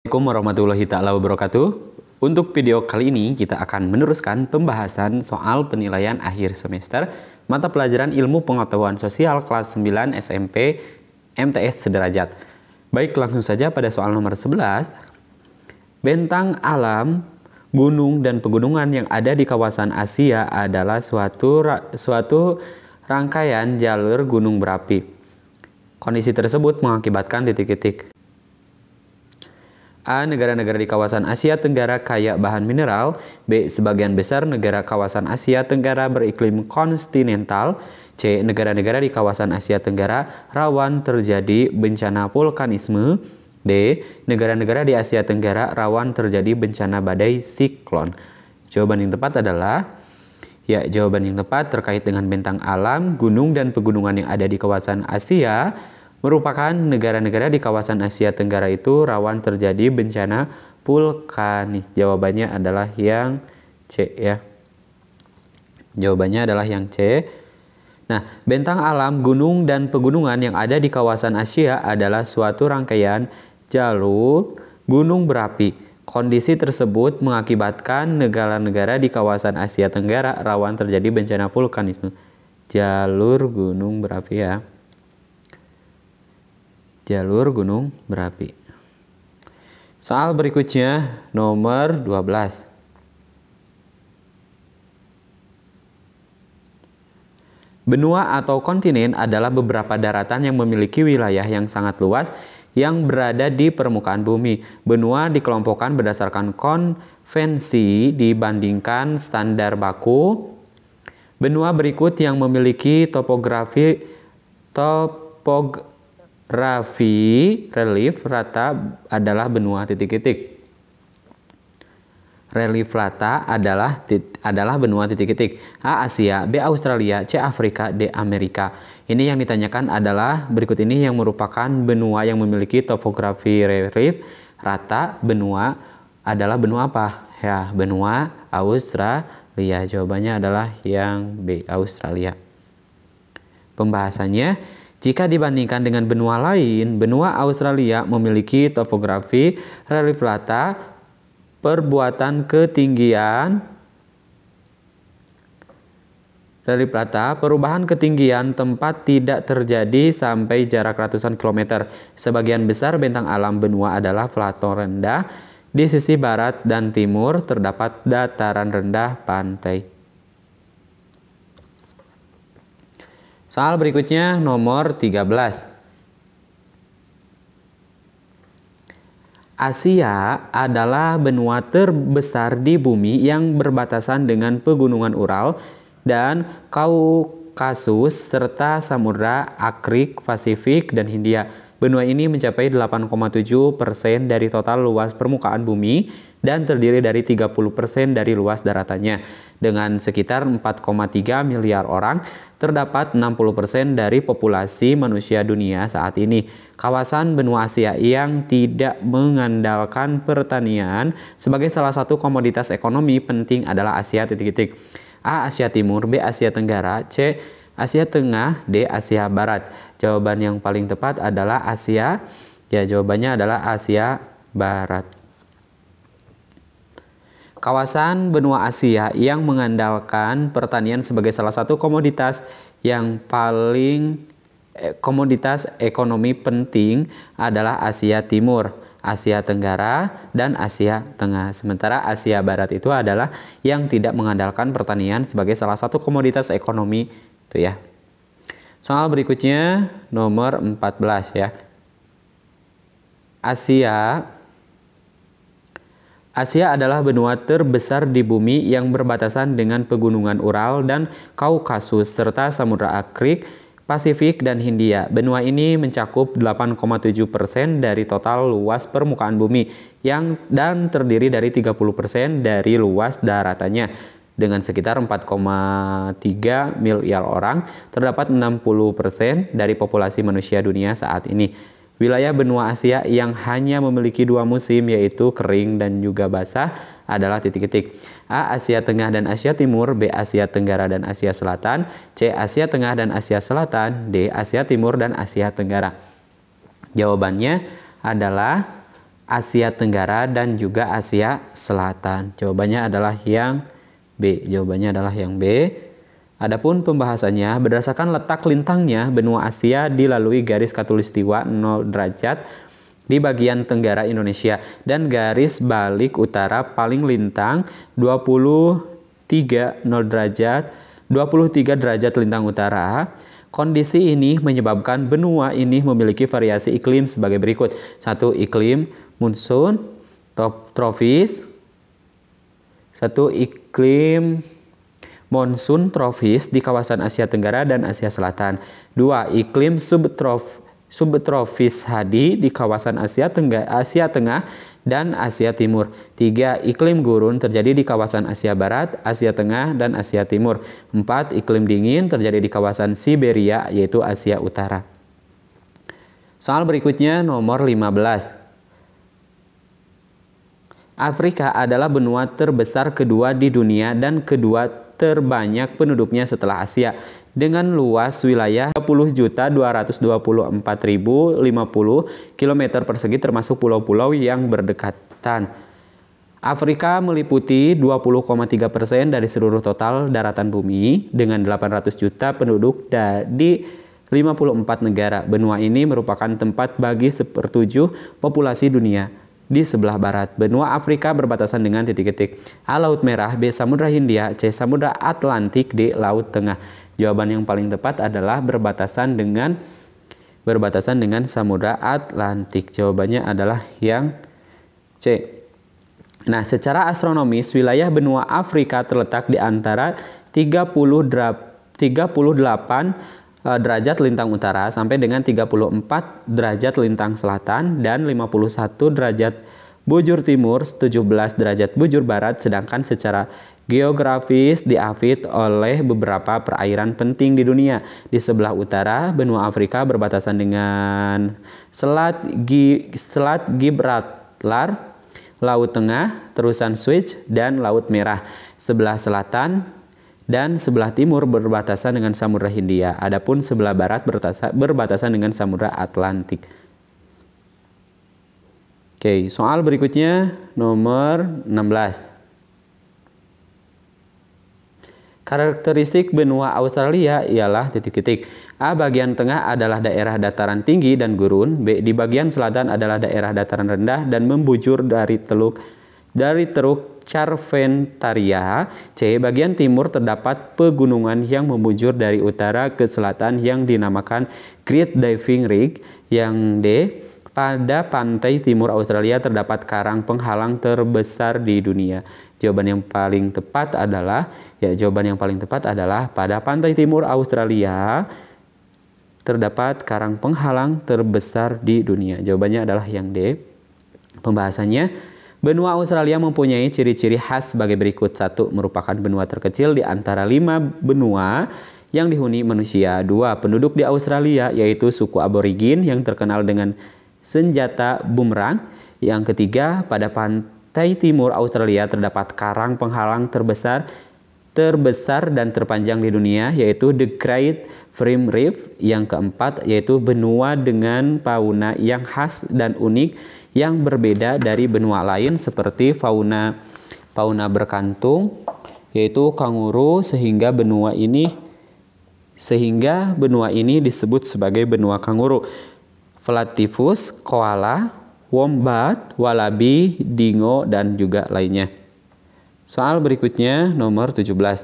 Assalamualaikum warahmatullahi taala wabarakatuh. Untuk video kali ini kita akan meneruskan pembahasan soal penilaian akhir semester mata pelajaran Ilmu Pengetahuan Sosial kelas 9 SMP MTS Sederajat. Baik, langsung saja pada soal nomor 11. Bentang alam, gunung dan pegunungan yang ada di kawasan Asia adalah suatu rangkaian jalur gunung berapi. Kondisi tersebut mengakibatkan titik-titik. A. Negara-negara di kawasan Asia Tenggara kaya bahan mineral. B. Sebagian besar negara kawasan Asia Tenggara beriklim kontinental. C. Negara-negara di kawasan Asia Tenggara rawan terjadi bencana vulkanisme. D. Negara-negara di Asia Tenggara rawan terjadi bencana badai siklon. Jawaban yang tepat adalah jawaban yang tepat terkait dengan bentang alam, gunung dan pegunungan yang ada di kawasan Asia merupakan negara-negara di kawasan Asia Tenggara itu rawan terjadi bencana vulkanis. Jawabannya adalah yang C ya. Jawabannya adalah yang C. Nah, bentang alam, gunung dan pegunungan yang ada di kawasan Asia adalah suatu rangkaian jalur gunung berapi. Kondisi tersebut mengakibatkan negara-negara di kawasan Asia Tenggara rawan terjadi bencana vulkanisme. Jalur gunung berapi ya. Jalur gunung berapi. Soal berikutnya nomor 12. Benua atau kontinen adalah beberapa daratan yang memiliki wilayah yang sangat luas yang berada di permukaan bumi. Benua dikelompokkan berdasarkan konvensi dibandingkan standar baku. Benua berikut yang memiliki topografi relief rata adalah benua titik-titik. Relief rata adalah benua titik-titik. A. Asia, B. Australia, C. Afrika, D. Amerika. Ini yang ditanyakan adalah berikut ini yang merupakan benua yang memiliki topografi relief rata. Benua adalah benua apa? Ya, benua Australia. Jawabannya adalah yang B. Australia. Pembahasannya, jika dibandingkan dengan benua lain, benua Australia memiliki topografi relief rata, perubahan ketinggian tempat tidak terjadi sampai jarak ratusan kilometer. Sebagian besar bentang alam benua adalah plato rendah. Di sisi barat dan timur terdapat dataran rendah pantai. Soal berikutnya nomor 13. Asia adalah benua terbesar di bumi yang berbatasan dengan pegunungan Ural dan Kaukasus serta Samudra Arktik, Pasifik, dan Hindia. Benua ini mencapai 8,7% dari total luas permukaan bumi dan terdiri dari 30% dari luas daratannya. Dengan sekitar 4,3 miliar orang, terdapat 60% dari populasi manusia dunia saat ini. Kawasan benua Asia yang tidak mengandalkan pertanian sebagai salah satu komoditas ekonomi penting adalah Asia titik-titik. A. Asia Timur, B. Asia Tenggara, C. Asia Tengah, D. Asia Barat. Jawaban yang paling tepat adalah Asia. Ya, jawabannya adalah Asia Barat. Kawasan benua Asia yang mengandalkan pertanian sebagai salah satu komoditas ekonomi penting adalah Asia Timur, Asia Tenggara, dan Asia Tengah. Sementara Asia Barat itu adalah yang tidak mengandalkan pertanian sebagai salah satu komoditas ekonomi itu ya. Soal berikutnya nomor 14 ya. Asia adalah benua terbesar di bumi yang berbatasan dengan pegunungan Ural dan Kaukasus serta Samudra Arktik, Pasifik, dan Hindia. Benua ini mencakup 8,7% dari total luas permukaan bumi dan terdiri dari 30% dari luas daratannya. Dengan sekitar 4,3 miliar orang, terdapat 60% dari populasi manusia dunia saat ini. Wilayah benua Asia yang hanya memiliki dua musim yaitu kering dan juga basah adalah titik-titik. A. Asia Tengah dan Asia Timur, B. Asia Tenggara dan Asia Selatan, C. Asia Tengah dan Asia Selatan, D. Asia Timur dan Asia Tenggara. Jawabannya adalah Asia Tenggara dan juga Asia Selatan. Jawabannya adalah yang B. Jawabannya adalah yang B. Adapun pembahasannya, berdasarkan letak lintangnya, benua Asia dilalui garis khatulistiwa 0 derajat di bagian tenggara Indonesia dan garis balik utara paling lintang 23 derajat lintang utara. Kondisi ini menyebabkan benua ini memiliki variasi iklim sebagai berikut. 1. Iklim monsun tropis. 1. Iklim monsun tropis di kawasan Asia Tenggara dan Asia Selatan. 2. Iklim subtropis hadi di kawasan Asia Tengah dan Asia Timur. 3. Iklim gurun terjadi di kawasan Asia Barat, Asia Tengah, dan Asia Timur. 4. Iklim dingin terjadi di kawasan Siberia, yaitu Asia Utara. Soal berikutnya nomor 15. Afrika adalah benua terbesar kedua di dunia dan kedua terbanyak penduduknya setelah Asia, dengan luas wilayah 30.224.050 km persegi termasuk pulau-pulau yang berdekatan. Afrika meliputi 20,3% dari seluruh total daratan bumi dengan 800 juta penduduk di 54 negara. Benua ini merupakan tempat bagi 1/7 populasi dunia. Di sebelah barat, benua Afrika berbatasan dengan titik-titik: A. Laut Merah, B. Samudra Hindia, C. Samudra Atlantik, D. Laut Tengah. Jawaban yang paling tepat adalah berbatasan dengan Samudra Atlantik. Jawabannya adalah yang C. Nah, secara astronomis, wilayah benua Afrika terletak di antara 38 derajat lintang utara sampai dengan 34 derajat lintang selatan dan 51 derajat bujur timur, 17 derajat bujur barat, sedangkan secara geografis diapit oleh beberapa perairan penting di dunia. Di sebelah utara, benua Afrika berbatasan dengan Selat Gibraltar, Laut Tengah, terusan Suez, dan Laut Merah. Sebelah selatan dan sebelah timur berbatasan dengan Samudra Hindia. Adapun sebelah barat berbatasan dengan Samudra Atlantik. Oke, soal berikutnya nomor 16. Karakteristik benua Australia ialah titik-titik. A. Bagian tengah adalah daerah dataran tinggi dan gurun. B. Di bagian selatan adalah daerah dataran rendah dan membujur dari Teruk Carpentaria. C. Bagian timur terdapat pegunungan yang membujur dari utara ke selatan yang dinamakan Great Diving Ridge. Yang D. Pada pantai timur Australia terdapat karang penghalang terbesar di dunia. Jawaban yang paling tepat adalah pada pantai timur Australia terdapat karang penghalang terbesar di dunia. Jawabannya adalah yang D. Pembahasannya, benua Australia mempunyai ciri-ciri khas sebagai berikut. 1. Merupakan benua terkecil di antara 5 benua yang dihuni manusia. 2. Penduduk di Australia yaitu suku aborigin yang terkenal dengan senjata bumerang. Yang ketiga, pada pantai timur Australia terdapat karang penghalang terbesar dan terpanjang di dunia yaitu The Great Barrier Reef. Yang keempat, yaitu benua dengan fauna yang khas dan unik yang berbeda dari benua lain seperti fauna berkantung yaitu kanguru, sehingga benua ini disebut sebagai benua kanguru. Platypus, koala, wombat, wallaby, dingo, dan juga lainnya. Soal berikutnya nomor 17.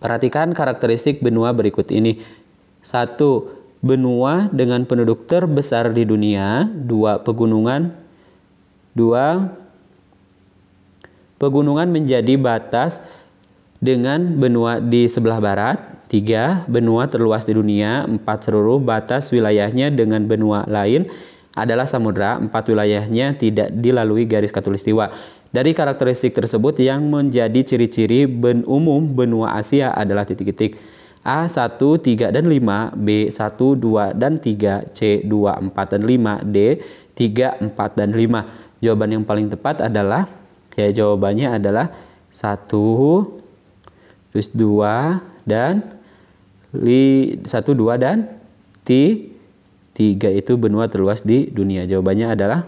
Perhatikan karakteristik benua berikut ini. 1. Benua dengan penduduk terbesar di dunia. 2. Pegunungan menjadi batas dengan benua di sebelah barat. 3. Benua terluas di dunia. 4. Seluruh batas wilayahnya dengan benua lain adalah samudra. 4. Wilayahnya tidak dilalui garis khatulistiwa. Dari karakteristik tersebut yang menjadi ciri-ciri umum benua Asia adalah titik-titik: A. 1, 3, dan 5, B. 1, 2, dan 3, C. 2, 4, dan 5, D. 3, 4, dan 5. Jawaban yang paling tepat adalah, jawabannya adalah 1, terus 2, dan 1, 2, dan 3 itu benua terluas di dunia. Jawabannya adalah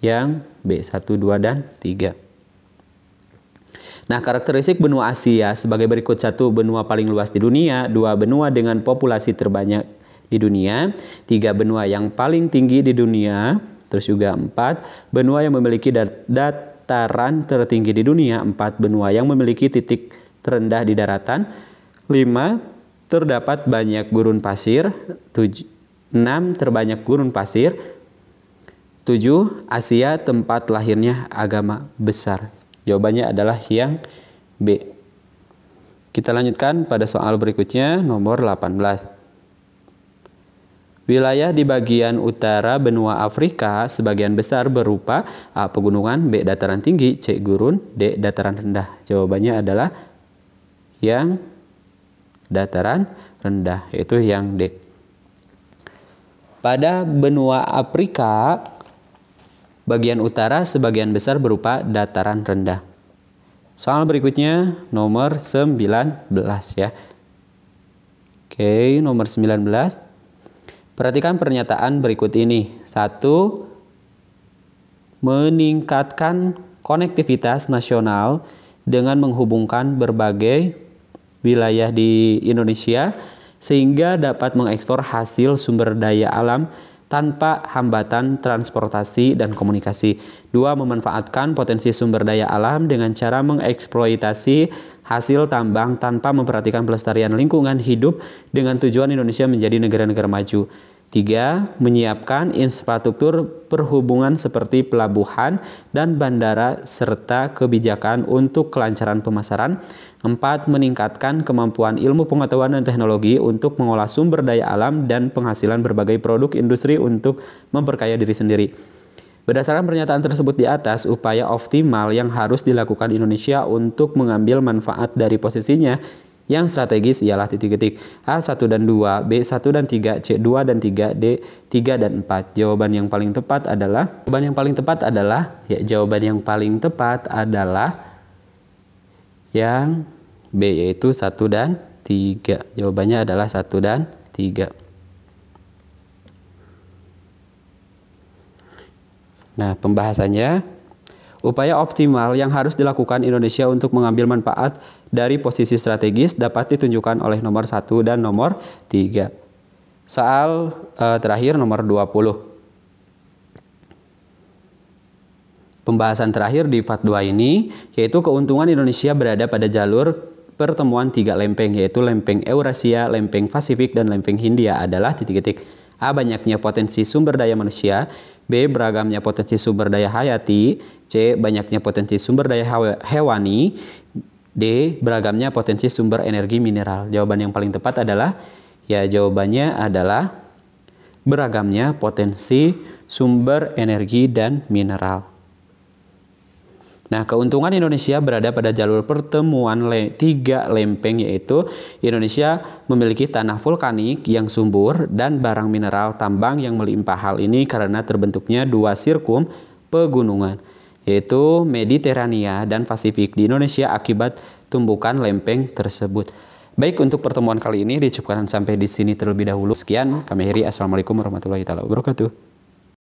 yang B 1, 2, dan 3. Nah, karakteristik benua Asia sebagai berikut: 1. Benua paling luas di dunia. 2. Benua dengan populasi terbanyak di dunia. 3. Benua yang paling tinggi di dunia. Terus juga 4. Benua yang memiliki dataran tertinggi di dunia. 4. Benua yang memiliki titik terendah di daratan. 5. Terdapat banyak gurun pasir. 6. Terbanyak gurun pasir. 7. Asia tempat lahirnya agama besar. Jawabannya adalah yang B. Kita lanjutkan pada soal berikutnya, nomor 18. Wilayah di bagian utara benua Afrika sebagian besar berupa A. Pegunungan, B. Dataran tinggi, C. Gurun, D. Dataran rendah. Jawabannya adalah yang dataran rendah, yaitu yang D. Pada benua Afrika bagian utara sebagian besar berupa dataran rendah. Soal berikutnya nomor 19 ya. Oke, nomor 19. Perhatikan pernyataan berikut ini. 1. Meningkatkan konektivitas nasional dengan menghubungkan berbagai wilayah di Indonesia sehingga dapat mengekspor hasil sumber daya alam tanpa hambatan transportasi dan komunikasi. 2. Memanfaatkan potensi sumber daya alam dengan cara mengeksploitasi hasil tambang tanpa memperhatikan pelestarian lingkungan hidup dengan tujuan Indonesia menjadi negara-negara maju. 3. Menyiapkan infrastruktur perhubungan seperti pelabuhan dan bandara serta kebijakan untuk kelancaran pemasaran. 4. Meningkatkan kemampuan ilmu pengetahuan dan teknologi untuk mengolah sumber daya alam dan penghasilan berbagai produk industri untuk memperkaya diri sendiri. Berdasarkan pernyataan tersebut di atas, upaya optimal yang harus dilakukan Indonesia untuk mengambil manfaat dari posisinya yang strategis ialah titik-titik A 1 dan 2, B 1 dan 3, C 2 dan 3, D 3 dan 4. Jawaban yang paling tepat adalah yang B, yaitu 1 dan 3. Jawabannya adalah 1 dan 3. Nah, pembahasannya, upaya optimal yang harus dilakukan Indonesia untuk mengambil manfaat dari posisi strategis dapat ditunjukkan oleh nomor 1 dan nomor 3. Soal terakhir nomor 20. Pembahasan terakhir di part 2 ini yaitu keuntungan Indonesia berada pada jalur pertemuan 3 lempeng, yaitu lempeng Eurasia, lempeng Pasifik, dan lempeng Hindia adalah titik-titik. A. Banyaknya potensi sumber daya manusia. B. Beragamnya potensi sumber daya hayati. C. Banyaknya potensi sumber daya hewani. D. Beragamnya potensi sumber energi mineral. Jawaban yang paling tepat adalah jawabannya adalah beragamnya potensi sumber energi dan mineral. Nah, keuntungan Indonesia berada pada jalur pertemuan 3 lempeng, yaitu Indonesia memiliki tanah vulkanik yang subur dan barang mineral tambang yang melimpah. Hal ini karena terbentuknya 2 sirkum pegunungan, yaitu Mediterania dan Pasifik di Indonesia akibat tumbukan lempeng tersebut. Baik, untuk pertemuan kali ini dicukupkan sampai di sini terlebih dahulu. Sekian, kami akhiri. Assalamualaikum warahmatullahi wabarakatuh.